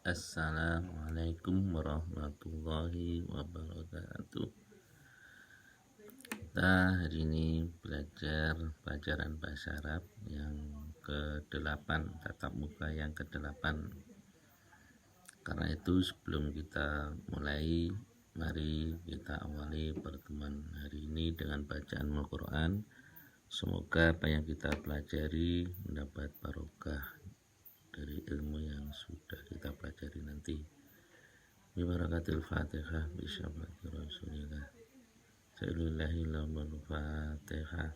Assalamualaikum warahmatullahi wabarakatuh. Kita hari ini belajar pelajaran bahasa Arab yang ke-8, tatap muka yang ke-8. Karena itu sebelum kita mulai, mari kita awali pertemuan hari ini dengan bacaan Al-Quran. Semoga apa yang kita pelajari mendapat barokah dari ilmu yang sudah kita pelajari nanti. Bibarakatil Fatihah bisyafati Rasulillah. Sa'ilillahil Fatihah.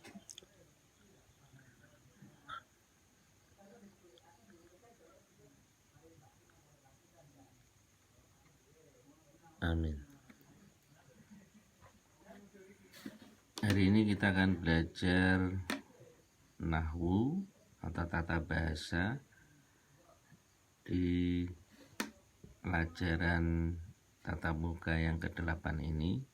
Amin. Hari ini kita akan belajar nahwu atau tata bahasa di pelajaran tatap muka yang ke-8 ini.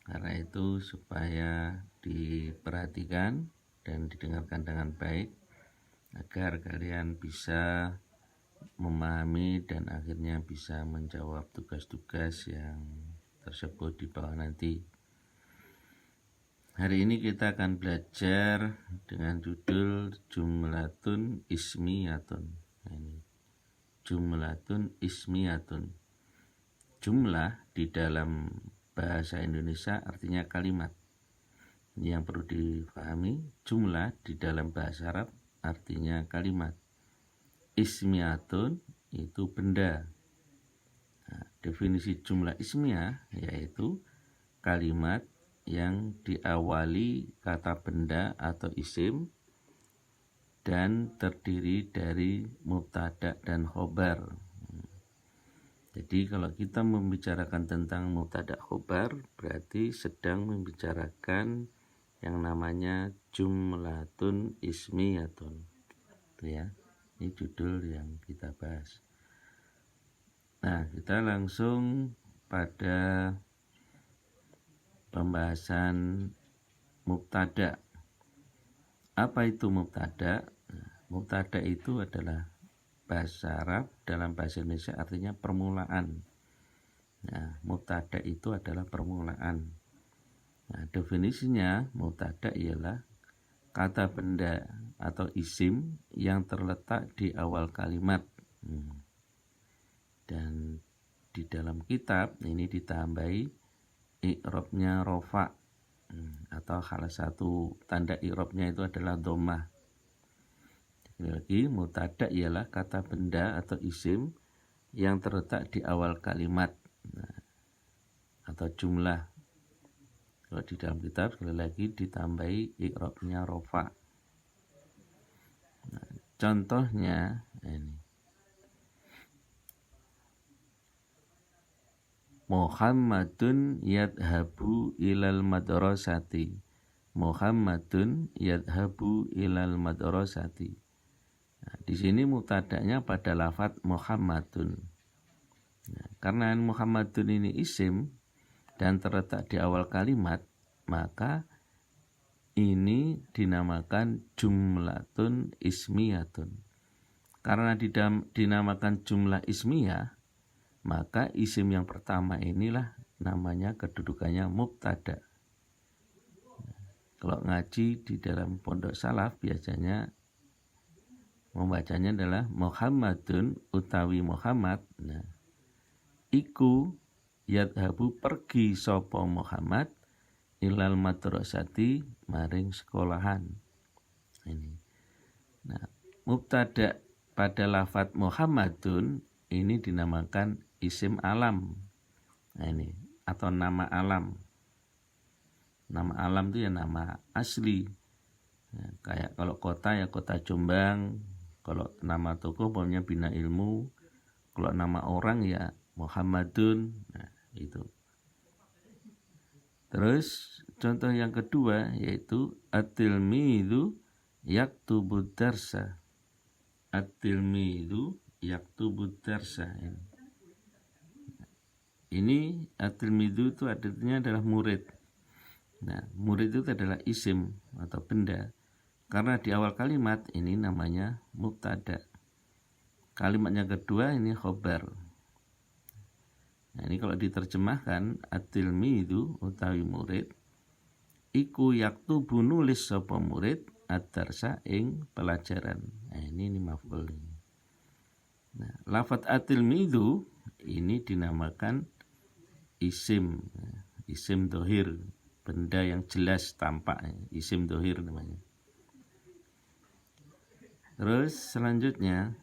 Karena itu supaya diperhatikan dan didengarkan dengan baik agar kalian bisa memahami dan akhirnya bisa menjawab tugas-tugas yang tersebut di bawah nanti. Hari ini kita akan belajar dengan judul Jumlatun Ismiyatun. Ini Jumlatun Ismiyatun. Jumlah di dalam bahasa Indonesia artinya kalimat. Ini yang perlu dipahami. Jumlah di dalam bahasa Arab artinya kalimat. Ismiyatun itu benda. Nah, definisi jumlah ismiyah yaitu kalimat yang diawali kata benda atau isim dan terdiri dari mubtada dan khobar. Jadi kalau kita membicarakan tentang mubtada khobar berarti sedang membicarakan yang namanya jumlatun ismiyatun. Itu ya. Ini judul yang kita bahas. Nah, kita langsung pada pembahasan mubtada. Apa itu mubtada? Mubtada itu adalah bahasa Arab dalam bahasa Indonesia artinya permulaan. Nah, mubtada itu adalah permulaan. Nah, definisinya mubtada ialah kata benda atau isim yang terletak di awal kalimat. Dan di dalam kitab ini ditambahi i'rabnya rofa, atau salah satu tanda i'rabnya itu adalah dhammah. Lagi mubtada ialah kata benda atau isim yang terletak di awal kalimat, atau jumlah. Kalau di dalam kitab sekali lagi ditambahi i'rabnya rofa. Nah, contohnya ini. Muhammadun yadhabu ilal madrasati. Muhammadun yadhabu ilal madrasati. Nah, di sini mubtada'nya pada lafaz Muhammadun. Nah, karena Muhammadun ini isim dan terletak di awal kalimat, maka ini dinamakan jumlatun ismiyatun. Karena dinamakan jumlah ismiyah, maka isim yang pertama inilah namanya kedudukannya mubtada. Kalau ngaji di dalam pondok salaf biasanya membacanya adalah Muhammadun utawi Muhammad. Nah, iku yadhabu pergi sapa Muhammad ilal madrasati maring sekolahan. Ini. Nah, mubtada pada lafaz Muhammadun ini dinamakan isim alam. Nah, ini atau nama alam. Nama alam itu ya nama asli. Nah, kayak kalau kota ya kota Jombang, kalau nama tokoh umpamanya Bina Ilmu, kalau nama orang ya Muhammadun. Nah, itu. Terus contoh yang kedua yaitu at-tilmidhu yaktubud darsa. At-tilmidhu yaktubud darsa. Ini at-tilmidhu itu artinya adalah murid. Nah, murid itu adalah isim atau benda. Karena di awal kalimat ini namanya mubtada. kalimat yang kedua ini khobar. Nah, ini kalau diterjemahkan at-tilmidu utawi murid iku yaktubu nulis sapa murid ad-darsa ing pelajaran. Nah, ini maf'ul. Nah, lafadz at-tilmidu ini dinamakan isim dohir, benda yang jelas tampak, isim dohir namanya. Terus selanjutnya,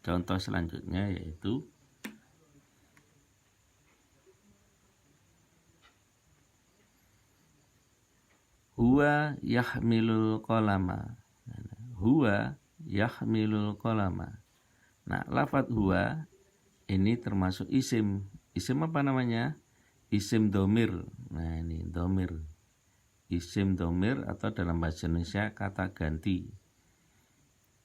contoh selanjutnya yaitu huwa yahmilul qalama. Huwa yahmilul qalama. Nah, lafadz huwa ini termasuk isim. Isim apa namanya? Isim domir. Nah, ini domir. Isim domir atau dalam bahasa Indonesia kata ganti.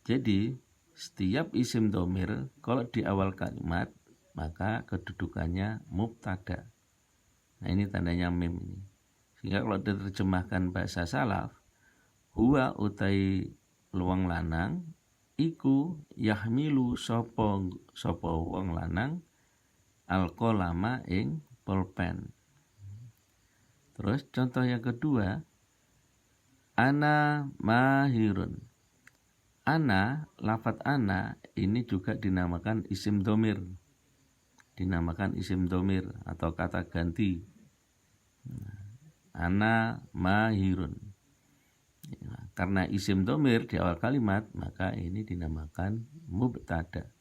Jadi, setiap isim domir kalau di awal kalimat maka kedudukannya mubtada. Nah, ini tandanya mim ini. Sehingga kalau diterjemahkan bahasa salaf, huwa utai luang lanang iku yahmilu sapa wong lanang alqalama ing pulpen. Terus contoh yang kedua, ana mahirun. Ana, lafadz ana ini juga dinamakan isim domir. Dinamakan isim domir atau kata ganti. Ana mahirun. Karena isim domir di awal kalimat, maka ini dinamakan mubtada.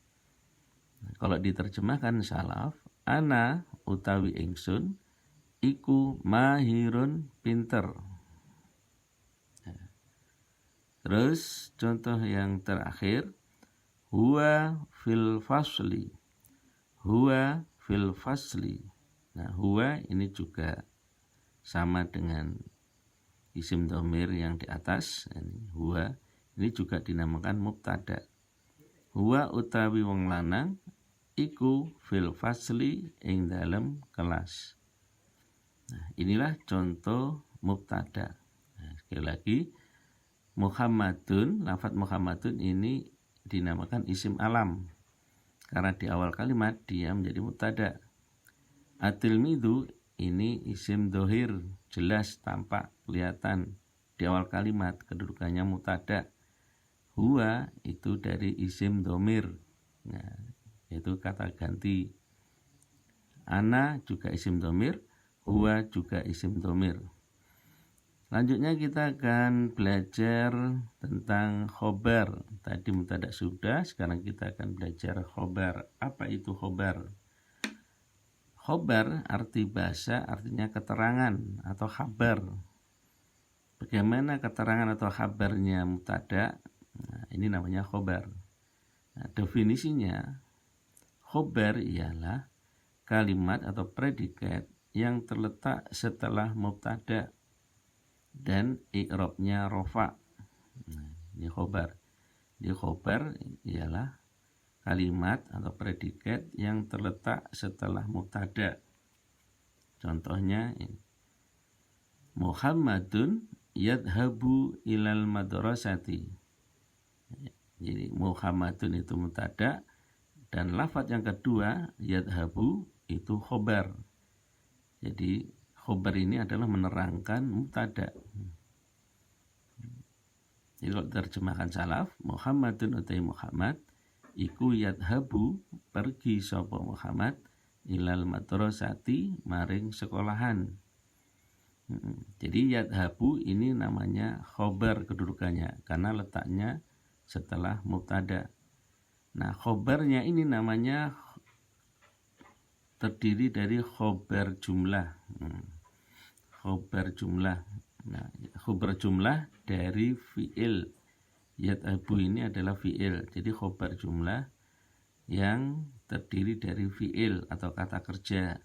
Kalau diterjemahkan salaf, ana utawi ingsun iku mahirun pinter. Terus contoh yang terakhir, huwa fil fasli. Huwa fil fasli. Nah, huwa ini juga sama dengan isim domir yang di atas. Ini huwa ini juga dinamakan mubtada. Huwa utawi wong lanang iku fil fasli ing dalam kelas. Nah, inilah contoh mubtada. Nah, sekali lagi, Muhammadun, lafadz Muhammadun ini dinamakan isim alam karena di awal kalimat dia menjadi mubtada. At-tilmidu ini isim dohir, jelas, tampak, kelihatan di awal kalimat, kedudukannya mubtada. Huwa itu dari isim domir, nah, itu kata ganti. Ana juga isim domir, huwa juga isim domir. Selanjutnya kita akan belajar tentang khobar. Tadi mubtada sudah, sekarang kita akan belajar khobar. Apa itu khobar? Khobar arti bahasa artinya keterangan atau khabar. Bagaimana keterangan atau khabarnya mubtada? Nah, ini namanya khobar. Nah, definisinya, khobar ialah kalimat atau predikat yang terletak setelah mubtada dan i'rabnya rofa. Nah, ini khobar. Jadi khobar ialah kalimat atau predikat yang terletak setelah mubtada. Contohnya ini. Muhammadun yadhabu ilal madrasati. Jadi Muhammadun itu mubtada dan lafadz yang kedua yadhabu itu khobar. Jadi khobar ini adalah menerangkan mubtada. Jadi kalau terjemahkan salaf, Muhammadun utai Muhammad iku yadhabu pergi sapa Muhammad ilal madrasati maring sekolahan. Jadi yadhabu ini namanya khobar kedudukannya karena letaknya setelah mubtada. Nah, khobarnya ini namanya terdiri dari khobar jumlah. Khobar jumlah. Nah, khobar jumlah dari fi'il. Yadhabu ini adalah fi'il. Jadi khobar jumlah yang terdiri dari fi'il atau kata kerja.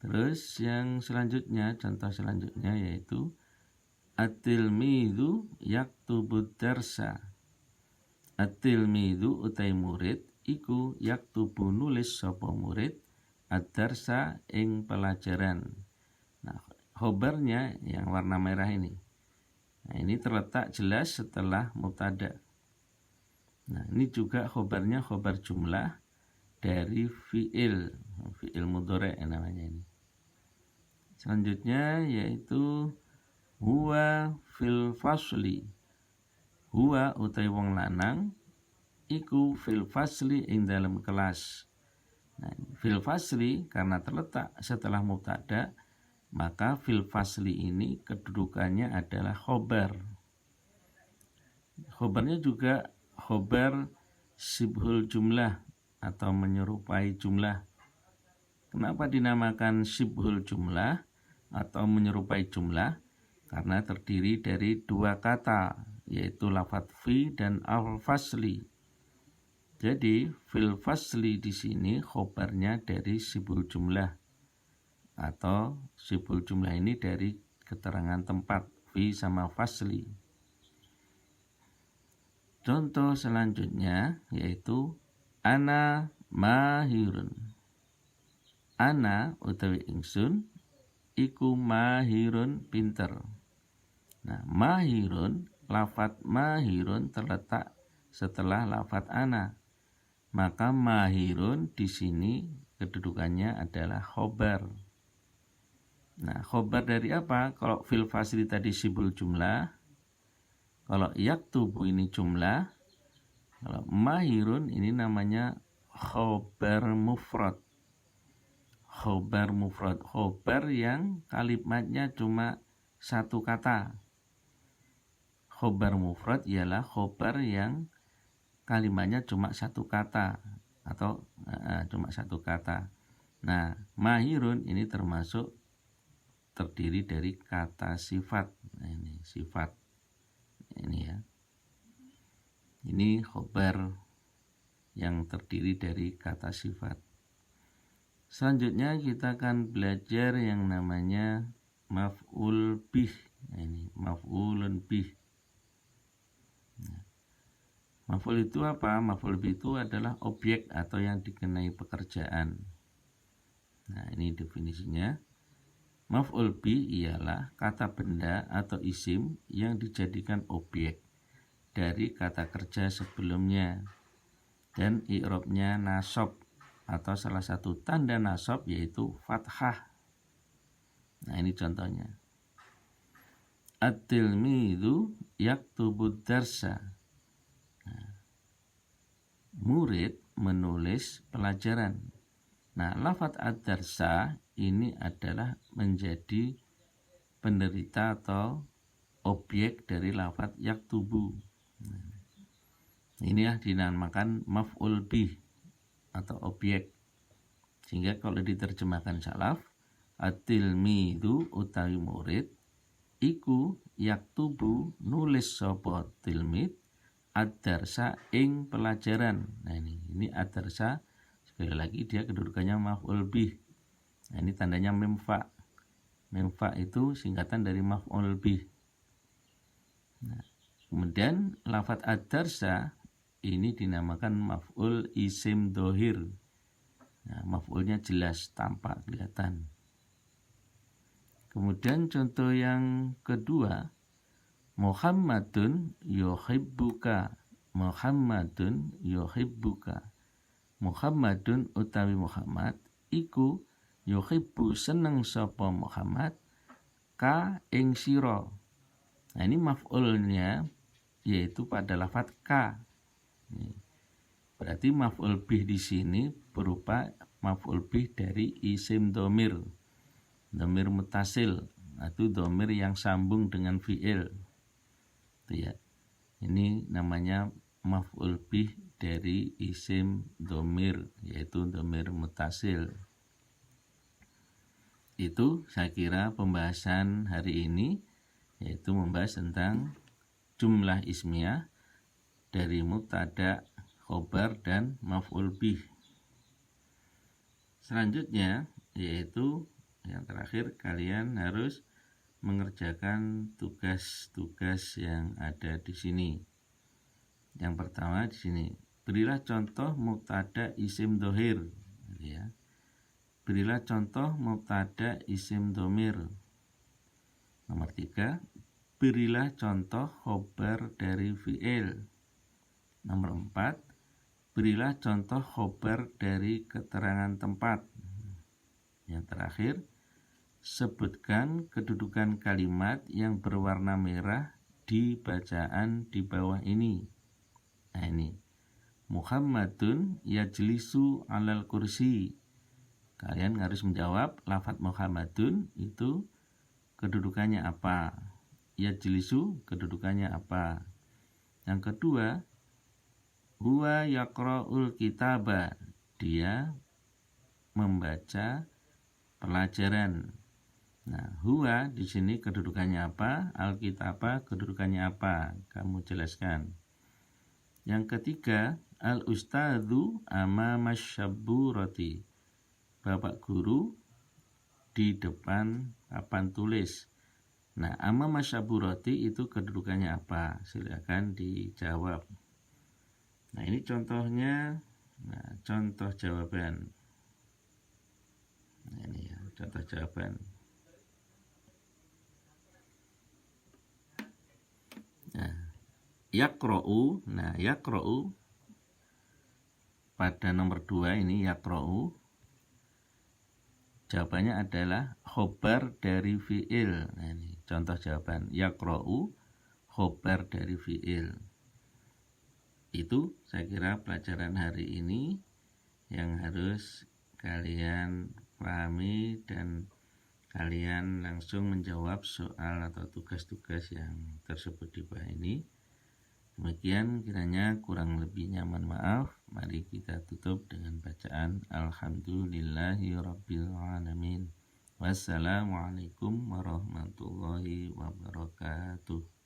Terus yang selanjutnya, contoh selanjutnya yaitu at-tilmidu yaktubud darsa. At-tilmidu utai murid iku yaktubu nulis sapa murid ad-darsa ing pelajaran. Nah, khobarnya yang warna merah ini. Nah, ini terletak jelas setelah mubtada. Nah, ini juga khobarnya khobar jumlah dari fi'il mudhari' namanya ini. Selanjutnya yaitu huwa fil fasli. Huwa utawi wong lanang iku fil fasli ing dalam kelas. Nah, fil fasli karena terletak setelah mubtada, maka fil fasli ini kedudukannya adalah khobar. Khobarnya juga khobar sibhul jumlah atau menyerupai jumlah. Kenapa dinamakan sibhul jumlah atau menyerupai jumlah? Karena terdiri dari dua kata, yaitu lafadz fi dan al-fasli. Jadi fil fasli di sini khobarnya dari sibhul jumlah, atau sibhul jumlah ini dari keterangan tempat fi sama fasli. Contoh selanjutnya yaitu ana mahirun. Ana utawi ingsun iku mahirun pinter. Nah, mahirun, lafadz mahirun terletak setelah lafadz ana. Maka mahirun di sini kedudukannya adalah khobar. Nah, khobar dari apa? Kalau fil fasli tadi sibul jumlah, kalau yaktubu ini jumlah, kalau mahirun ini namanya khobar mufrad. Khobar mufrad, khobar yang kalimatnya cuma satu kata. Khobar mufrad ialah khobar yang kalimatnya cuma satu kata atau cuma satu kata. Nah, mahirun ini termasuk terdiri dari kata sifat. Nah, ini sifat. Ini ya. Ini khobar yang terdiri dari kata sifat. Selanjutnya kita akan belajar yang namanya maf'ul bih. Nah, ini maf'ulun bih. Nah, maf'ul itu apa? Maf'ul bih itu adalah objek atau yang dikenai pekerjaan. Nah, ini definisinya. Maf'ul bih ialah kata benda atau isim yang dijadikan objek dari kata kerja sebelumnya, dan i'rabnya nasab atau salah satu tanda nasab yaitu fathah. Nah, ini contohnya. At-tilmidhu yaktubud darsa. Nah, murid menulis pelajaran. Nah, lafadz ad-darsa ini adalah menjadi penderita atau objek dari lafadz yaktubu. Nah, ini ya dinamakan maf'ul bih atau objek. Sehingga kalau diterjemahkan salaf, at-tilmidhu utawi murid iku yaktubu nulis sapa tilmid ad-darsa ing pelajaran. Nah, ini ad-darsa sekali lagi dia kedudukannya maf'ul bih. Nah, ini tandanya memfa. Memfa itu singkatan dari maf'ul bih. Nah, kemudian lafadz ad-darsa ini dinamakan maf'ul isim dohir. Nah, maf'ulnya jelas, tampak, kelihatan. Kemudian contoh yang kedua, Muhammadun yuhibbuka. Muhammadun yuhibbuka. Muhammadun utawi Muhammad iku yuhibbu seneng sapa Muhammad ka ing sira. Nah, ini maf'ulnya yaitu pada lafadz ka. Berarti maf'ul bih di sini berupa maf'ul bih dari isim domir mutasil, itu domir yang sambung dengan fi'il. Itu ya. Ini namanya maf'ul bih dari isim domir, yaitu domir mutasil. Itu saya kira pembahasan hari ini, yaitu membahas tentang jumlah ismiyah dari mubtada, khobar, dan maf'ul bih. Selanjutnya yaitu yang terakhir, kalian harus mengerjakan tugas-tugas yang ada di sini. Yang pertama di sini, berilah contoh mubtada isim dohir. Ya. Berilah contoh mubtada isim domir. Nomor 3, berilah contoh khobar dari fi'il. Nomor 4, berilah contoh khobar dari keterangan tempat. Yang terakhir, sebutkan kedudukan kalimat yang berwarna merah di bacaan di bawah ini. Nah ini, Muhammadun yajlisu alal kursi. Kalian harus menjawab lafadz Muhammadun itu kedudukannya apa. Yajlisu kedudukannya apa. Yang kedua, huwa yaqra'ul kitaba. Dia membaca pelajaran. Nah, huwa di sini kedudukannya apa? Alkitaba kedudukannya apa? Kamu jelaskan. Yang ketiga, al-ustadzu amama syabburati. Bapak guru di depan papan tulis. Nah, amama syabburati itu kedudukannya apa? Silakan dijawab. Nah, ini contohnya. Nah, contoh jawaban. Nah, ini ya, contoh jawaban. Nah, yaqra'u. Nah, yaqra'u pada nomor 2 ini yaqra'u. Jawabannya adalah khobar dari fi'il. Nah, ini contoh jawaban. Yaqra'u khobar dari fi'il. Itu saya kira pelajaran hari ini yang harus kalian pahami dan kalian langsung menjawab soal atau tugas-tugas yang tersebut di bawah ini. Demikian kiranya kurang lebihnya mohon maaf. Mari kita tutup dengan bacaan Alhamdulillahirabbil alamin. Wassalamualaikum warahmatullahi wabarakatuh.